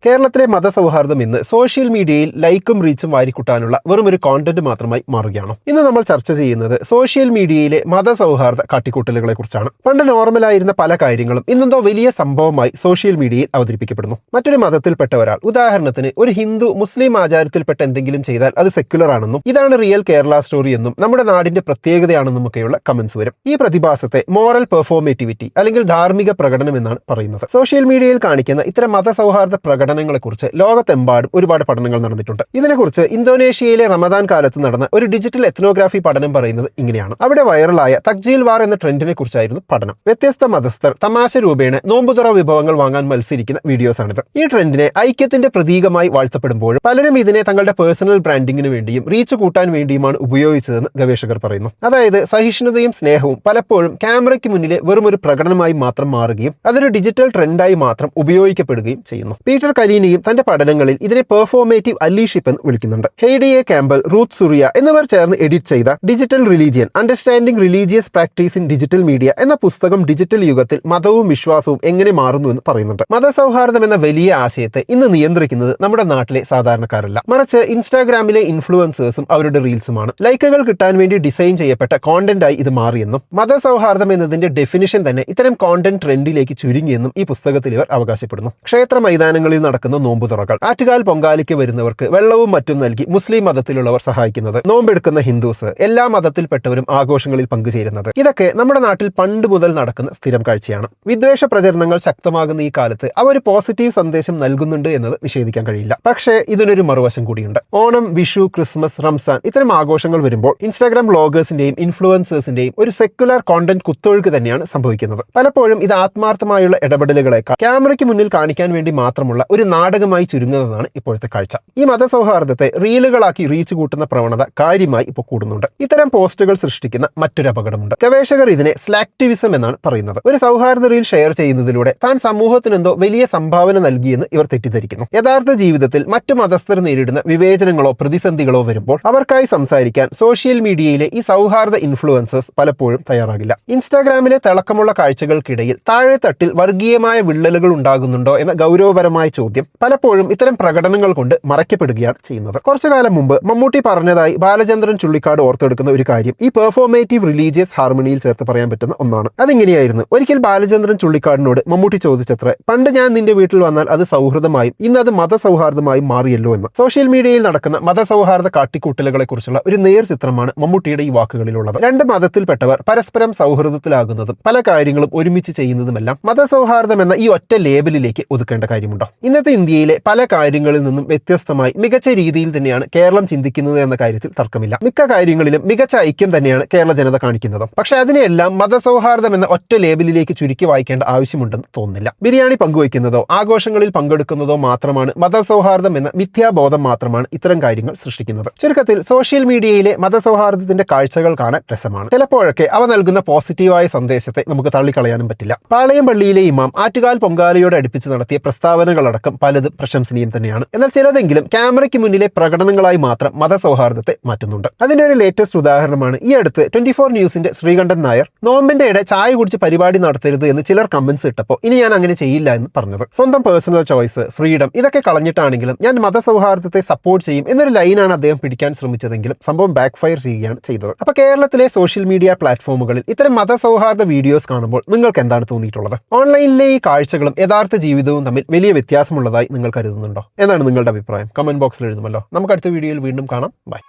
കേരളത്തിലെ മതസൗഹാർദ്ദം ഇന്ന് സോഷ്യൽ മീഡിയയിൽ ലൈക്കും റീച്ചും വാരിക്കൂട്ടാനുള്ള വെറുമൊരു കോണ്ടന്റ് മാത്രമായി മാറുകയാണ്. ഇന്ന് നമ്മൾ ചർച്ച ചെയ്യുന്നത് സോഷ്യൽ മീഡിയയിലെ മതസൗഹാർദ്ദ കാട്ടിക്കൂട്ടലുകളെ കുറിച്ചാണ്. പണ്ട് നോർമലായിരുന്ന പല കാര്യങ്ങളും ഇന്നെന്തോ വലിയ സംഭവമായി സോഷ്യൽ മീഡിയയിൽ അവതരിപ്പിക്കപ്പെടുന്നു. മറ്റൊരു മതത്തിൽപ്പെട്ട ഒരാൾ, ഉദാഹരണത്തിന് ഒരു ഹിന്ദു മുസ്ലിം ആചാരത്തിൽപ്പെട്ട എന്തെങ്കിലും ചെയ്താൽ അത് സെക്യുലർ ആണെന്നും ഇതാണ് റിയൽ കേരള സ്റ്റോറി എന്നും നമ്മുടെ നാടിന്റെ പ്രത്യേകതയാണെന്നുമൊക്കെയുള്ള കമന്റ്സ് വരും. ഈ പ്രതിഭാസത്തെ മോറൽ പെർഫോമേറ്റിവിറ്റി അല്ലെങ്കിൽ ധാർമ്മിക പ്രകടനം എന്നാണ് പറയുന്നത്. സോഷ്യൽ മീഡിയയിൽ കാണിക്കുന്ന ഇത്തരം മതസൗഹാർദ്ദ പ്രകടനങ്ങളെക്കുറിച്ച് ലോകത്തെമ്പാടും ഒരുപാട് പഠനങ്ങൾ നടന്നിട്ടുണ്ട്. ഇതിനെക്കുറിച്ച് ഇന്തോനേഷ്യയിലെ റമദാൻ കാലത്ത് നടന്ന ഒരു ഡിജിറ്റൽ എത്നോഗ്രാഫി പഠനം പറയുന്നത് ഇങ്ങനെയാണ്. അവിടെ വൈറലായ തക്ജീൽ വാർ എന്ന ട്രെൻഡിനെ കുറിച്ചായിരുന്നു പഠനം. വ്യത്യസ്ത മതസ്ഥർ തമാശ രൂപേണ നോമ്പുതുറ വിഭവങ്ങൾ വാങ്ങാൻ മത്സരിക്കുന്ന വീഡിയോസാണിത്. ഈ ട്രെൻഡിനെ ഐക്യത്തിന്റെ പ്രതീകമായി വാഴ്ത്തപ്പെടുമ്പോഴും പലരും ഇതിനെ തങ്ങളുടെ പേഴ്സണൽ ബ്രാൻഡിങ്ങിന് വേണ്ടിയും റീച്ച് കൂട്ടാൻ വേണ്ടിയുമാണ് ഉപയോഗിച്ചതെന്ന് ഗവേഷകർ പറയുന്നു. അതായത് സഹിഷ്ണുതയും സ്നേഹവും പലപ്പോഴും ക്യാമറയ്ക്ക് മുന്നിലെ വെറുമൊരു പ്രകടനമായി മാത്രം മാറുകയും അതൊരു ഡിജിറ്റൽ ട്രെൻഡായി മാത്രം ഉപയോഗിക്കപ്പെടുകയും ചെയ്യുന്നു. പീറ്റർ കലീനിയും തന്റെ പഠനങ്ങളിൽ ഇതിനെ പെർഫോമേറ്റീവ് അല്ലീഷിപ്പ് എന്ന് വിളിക്കുന്നുണ്ട്. ഹെയ്ഡി എ ക്യാമ്പൽ, റൂത്ത് സുറിയ എന്നിവർ ചേർന്ന് എഡിറ്റ് ചെയ്ത digital religion understanding religious practice in digital media എന്ന പുസ്തകം ഡിജിറ്റൽ യുഗത്തിൽ മതവും വിശ്വാസവും എങ്ങനെ മാറുന്നു എന്ന് പറയുന്നുണ്ട്. മതസൗഹാർദ്ദം എന്ന വലിയ ആശയത്തെ ഇന്ന് നിയന്ത്രിക്കുന്നത് നമ്മുടെ നാട്ടിലെ സാധാരണക്കാരല്ല, മറിച്ച് ഇൻസ്റ്റാഗ്രാമിലെ ഇൻഫ്ലുവൻസേഴ്സും അവരുടെ റീൽസുമാണ്. ലൈക്കുകൾ കിട്ടാൻ വേണ്ടി ഡിസൈൻ ചെയ്യപ്പെട്ട കോണ്ടന്റായി ഇത് മാറിയെന്നും മതസൗഹാർദ്ദം എന്നതിന്റെ ഡെഫിനിഷൻ തന്നെ ഇത്തരം കോണ്ടന്റ് ട്രെൻഡിലേക്ക് ചുരുങ്ങിയെന്നും ഈ പുസ്തകത്തിൽ ഇവർ അവകാശപ്പെടുന്നു. ക്ഷേത്ര മൈതാനങ്ങളിൽ നടക്കുന്ന നോമ്പുതുറകൾ, ആറ്റുകാൽ പൊങ്കാലയ്ക്ക് വരുന്നവർക്ക് വെള്ളവും മറ്റും നൽകി മുസ്ലിം മതത്തിലുള്ളവർ സഹായിക്കുന്നത്, നോമ്പെടുക്കുന്ന ഹിന്ദുസ്, എല്ലാ മതത്തിൽപ്പെട്ടവരും ആഘോഷങ്ങളിൽ പങ്കുചേരുന്നത്, ഇതൊക്കെ നമ്മുടെ നാട്ടിൽ പണ്ട് മുതൽ നടക്കുന്ന സ്ഥിരം കാഴ്ചയാണ്. വിദ്വേഷ പ്രചരണങ്ങൾ ശക്തമാകുന്ന ഈ കാലത്ത് അവ ഒരു പോസിറ്റീവ് സന്ദേശം നൽകുന്നുണ്ട് എന്നത് നിഷേധിക്കാൻ കഴിയില്ല. പക്ഷേ ഇതിനൊരു മറുവശം കൂടിയുണ്ട്. ഓണം, വിഷു, ക്രിസ്മസ്, റംസാൻ ഇത്തരം ആഘോഷങ്ങൾ വരുമ്പോൾ ഇൻസ്റ്റാഗ്രാം ബ്ലോഗേഴ്സിന്റെയും ഇൻഫ്ലുവൻസേഴ്സിന്റെയും ഒരു സെക്യുലർ കോണ്ടന്റ് കുത്തൊഴുക്ക് തന്നെയാണ് സംഭവിക്കുന്നത്. പലപ്പോഴും ഇത് ആത്മാർത്ഥമായുള്ള ഇടപെടലുകളെക്കാൾ ക്യാമറയ്ക്ക് മുന്നിൽ കാണിക്കാൻ വേണ്ടി മാത്രമുള്ള ഒരു നാടകമായി ചുരുങ്ങുന്നതാണ് ഇപ്പോഴത്തെ കാഴ്ച. ഈ മതസൗഹാർദ്ദത്തെ റീലുകളാക്കി റീച്ച് കൂട്ടുന്ന പ്രവണത കാര്യമായി ഇപ്പോൾ കൂടുന്നുണ്ട്. ഇത്തരം പോസ്റ്റുകൾ സൃഷ്ടിക്കുന്ന മറ്റൊരു അപകടമുണ്ട്. ഗവേഷകർ ഇതിനെ സ്ലാക്ടിവിസം എന്നാണ് പറയുന്നത്. ഒരു സൗഹാർദ്ദ റീൽ ഷെയർ ചെയ്യുന്നതിലൂടെ താൻ സമൂഹത്തിനെന്തോ വലിയ സംഭാവന നൽകിയെന്ന് ഇവർ തെറ്റിദ്ധരിക്കുന്നു. യഥാർത്ഥ ജീവിതത്തിൽ മറ്റു മതസ്ഥർ നേരിടുന്ന വിവേചനങ്ങളോ പ്രതിസന്ധികളോ വരുമ്പോൾ അവർക്കായി സംസാരിക്കാൻ സോഷ്യൽ മീഡിയയിലെ ഈ സൗഹാർദ്ദ ഇൻഫ്ലുവൻസേഴ്സ് പലപ്പോഴും തയ്യാറാകില്ല. ഇൻസ്റ്റാഗ്രാമിലെ തിളക്കമുള്ള കാഴ്ചകൾക്കിടയിൽ താഴെ തട്ടിൽ വർഗീയമായ വിള്ളലുകൾ ഉണ്ടാകുന്നുണ്ടോ എന്ന ഗൗരവപരമായ ചോദ്യം പലപ്പോഴും ഇത്തരം പ്രകടനങ്ങൾ കൊണ്ട് മറയ്ക്കപ്പെടുകയാണ് ചെയ്യുന്നത്. കുറച്ചു കാലം മുമ്പ് മമ്മൂട്ടി പറഞ്ഞതായി ബാലചന്ദ്രൻ ചുള്ളിക്കാട് ഓർത്തെടുക്കുന്ന ഒരു കാര്യം ഈ പെർഫോമേറ്റീവ് റിലീജിയസ് ഹാർമണിയിൽ ചേർത്ത് പറയാൻ പറ്റുന്ന ഒന്നാണ്. അതിങ്ങനെയായിരുന്നു. ഒരിക്കൽ ബാലചന്ദ്രൻ ചുള്ളിക്കാടിനോട് മമ്മൂട്ടി ചോദിച്ചത്ര, പണ്ട് ഞാൻ നിന്റെ വീട്ടിൽ വന്നാൽ അത് സൗഹൃദമായും ഇന്ന് അത് മതസൗഹാർദ്ദമായും മാറിയല്ലോ എന്ന്. സോഷ്യൽ മീഡിയയിൽ നടക്കുന്ന മതസൗഹാർദ്ദ കാട്ടിക്കൂട്ടലുകളെ കുറിച്ചുള്ള ഒരു നേർചിത്രമാണ് മമ്മൂട്ടിയുടെ ഈ വാക്കുകളിലുള്ളത്. രണ്ട് മതത്തിൽപ്പെട്ടവർ പരസ്പരം സൗഹൃദത്തിലാകുന്നതും പല കാര്യങ്ങളും ഒരുമിച്ച് ചെയ്യുന്നതുമെല്ലാം മതസൗഹാർദ്ദം എന്ന ഈ ഒറ്റ ലേബലിലേക്ക് ഒതുക്കേണ്ട കാര്യമുണ്ടോ? ഇന്നത്തെ ഇന്ത്യയിലെ പല കാര്യങ്ങളിൽ നിന്നും വ്യത്യസ്തമായി മികച്ച രീതിയിൽ തന്നെയാണ് കേരളം ചിന്തിക്കുന്നത് എന്ന കാര്യത്തിൽ തർക്കമില്ല. മിക്ക കാര്യങ്ങളിലും മികച്ച ഐക്യം തന്നെയാണ് കേരള ജനത കാണിക്കുന്നത്. പക്ഷെ അതിനെല്ലാം മതസൗഹാർദ്ദം എന്ന ഒറ്റ ലേബലിലേക്ക് ചുരുക്കി വായിക്കേണ്ട ആവശ്യമുണ്ടെന്ന് തോന്നുന്നില്ല. ബിരിയാണി പങ്കുവയ്ക്കുന്നതോ ആഘോഷങ്ങളിൽ പങ്കെടുക്കുന്നതോ മാത്രമാണ് മതസൗഹാർദ്ദം എന്ന മിഥ്യാബോധം മാത്രമാണ് ഇത്തരം കാര്യങ്ങൾ സൃഷ്ടിക്കുന്നത്. ചുരുക്കത്തിൽ സോഷ്യൽ മീഡിയയിലെ മതസൗഹാർദ്ദത്തിന്റെ കാഴ്ചകൾ കാണാൻ രസമാണ്. ചിലപ്പോഴൊക്കെ അവ നൽകുന്ന പോസിറ്റീവായ സന്ദേശത്തെ നമുക്ക് തള്ളിക്കളയാനും പറ്റില്ല. പാളയം പള്ളിയിലെ ഇമാം ആറ്റുകാൽ പൊങ്കാലയോട് അടുപ്പിച്ച് നടത്തിയ പ്രസ്താവനകളടക്കം പലതും പ്രശംസനീയം തന്നെയാണ്. എന്നാൽ ചിലതെങ്കിലും ക്യാമറയ്ക്ക് മുന്നിലെ പ്രകടനങ്ങളായി മാത്രം മതസൗഹാർദ്ദത്തെ മാറ്റുന്നുണ്ട്. അതിന്റെ ഒരു ലേറ്റസ്റ്റ് ഉദാഹരണമാണ് ഈ അടുത്ത് 24 ന്യൂസിന്റെ ശ്രീകണ്ഠൻ നായർ നോമ്പിന്റെ ഇടെ ചായ കുടിച്ച് പരിപാടി നടത്തരുത് എന്ന് ചിലർ കമന്റ്സ് ഇട്ടപ്പോൾ ഇനി ഞാൻ അങ്ങനെ ചെയ്യില്ല എന്ന് പറഞ്ഞത്. സ്വന്തം പേഴ്സണൽ ചോയ്സ്, ഫ്രീഡം ഇതൊക്കെ കളഞ്ഞിട്ടാണെങ്കിലും ഞാൻ മതസൗഹാർദ്ദത്തെ സപ്പോർട്ട് ചെയ്യും എന്നൊരു ലൈനാണ് അദ്ദേഹം പിടിക്കാൻ ശ്രമിച്ചതെങ്കിലും സംഭവം ബാക്ക് ഫയർ ചെയ്യുകയാണ് ചെയ്തത്. അപ്പൊ കേരളത്തിലെ സോഷ്യൽ മീഡിയ പ്ലാറ്റ്ഫോമുകളിൽ ഇത്തരം മതസൗഹാർദ്ദ വീഡിയോസ് കാണുമ്പോൾ നിങ്ങൾക്ക് എന്താണ് തോന്നിയിട്ടുള്ളത്? ഓൺലൈനിലെ ഈ കാഴ്ചകളും യഥാർത്ഥ ജീവിതവും തമ്മിൽ വലിയ വ്യത്യാസമുള്ളതായി നിങ്ങൾ കരുതുന്നുണ്ടോ? എന്നാണ് നിങ്ങളുടെ അഭിപ്രായം? കമന്റ് ബോക്സിൽ എഴുതുമല്ലോ. നമുക്ക് അടുത്ത വീഡിയോയിൽ വീണ്ടും കാണാം. ബൈ.